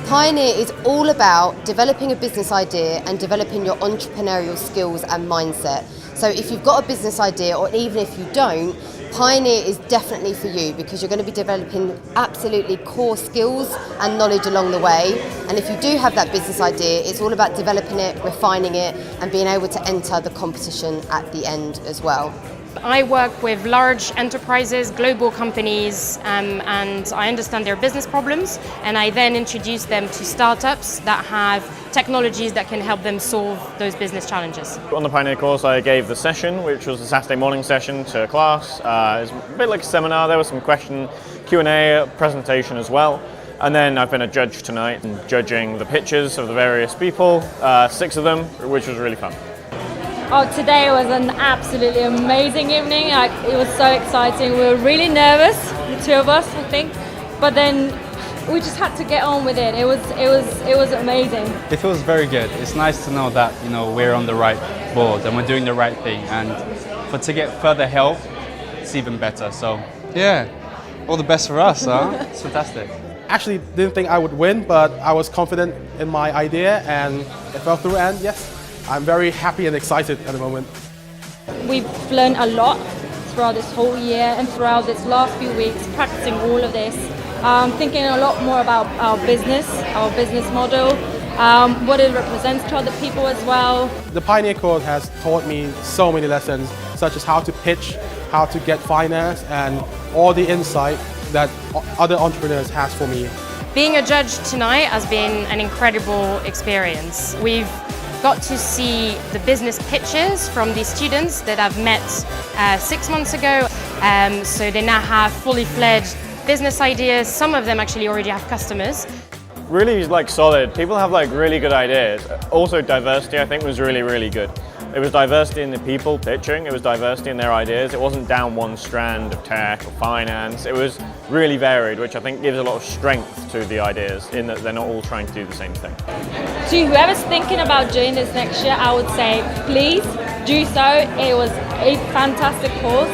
Pioneer is all about developing a business idea and developing your entrepreneurial skills and mindset. So if you've got a business idea, or even if you don't, Pioneer is definitely for you, because you're going to be developing absolutely core skills and knowledge along the way. And if you do have that business idea, it's all about developing it, refining it, and being able to enter the competition at the end as well. I work with large enterprises, global companies, and I understand their business problems, and I then introduce them to startups that have technologies that can help them solve those business challenges. On the Pioneer course, I gave the session, which was a Saturday morning session to a class. It was a bit like a seminar. There was some Q&A presentation as well. And then I've been a judge tonight, judging the pitches of the various people, 6 of them, which was really fun. Oh, today was an absolutely amazing evening. It was so exciting. We were really nervous, the 2 of us, I think, but then we just had to get on with it. It was amazing. It feels very good. It's nice to know that we're on the right board and we're doing the right thing, and to get further help, it's even better. So yeah, all the best for us, huh? It's fantastic. Actually, didn't think I would win, but I was confident in my idea and it fell through, and yes, I'm very happy and excited at the moment. We've learned a lot throughout this whole year and throughout this last few weeks, practicing all of this, thinking a lot more about our business model, what it represents to other people as well. The Pioneer course has taught me so many lessons, such as how to pitch, how to get finance, and all the insight that other entrepreneurs have for me. Being a judge tonight has been an incredible experience. We've got to see the business pitches from these students that I've met 6 months ago. So they now have fully fledged business ideas. Some of them actually already have customers. Really solid. People have really good ideas. Also diversity, I think, was really, really good. It was diversity in the people pitching, it was diversity in their ideas. It wasn't down one strand of tech or finance. It was really varied, which I think gives a lot of strength to the ideas, in that they're not all trying to do the same thing. To whoever's thinking about doing this next year, I would say please do so. It was a fantastic course.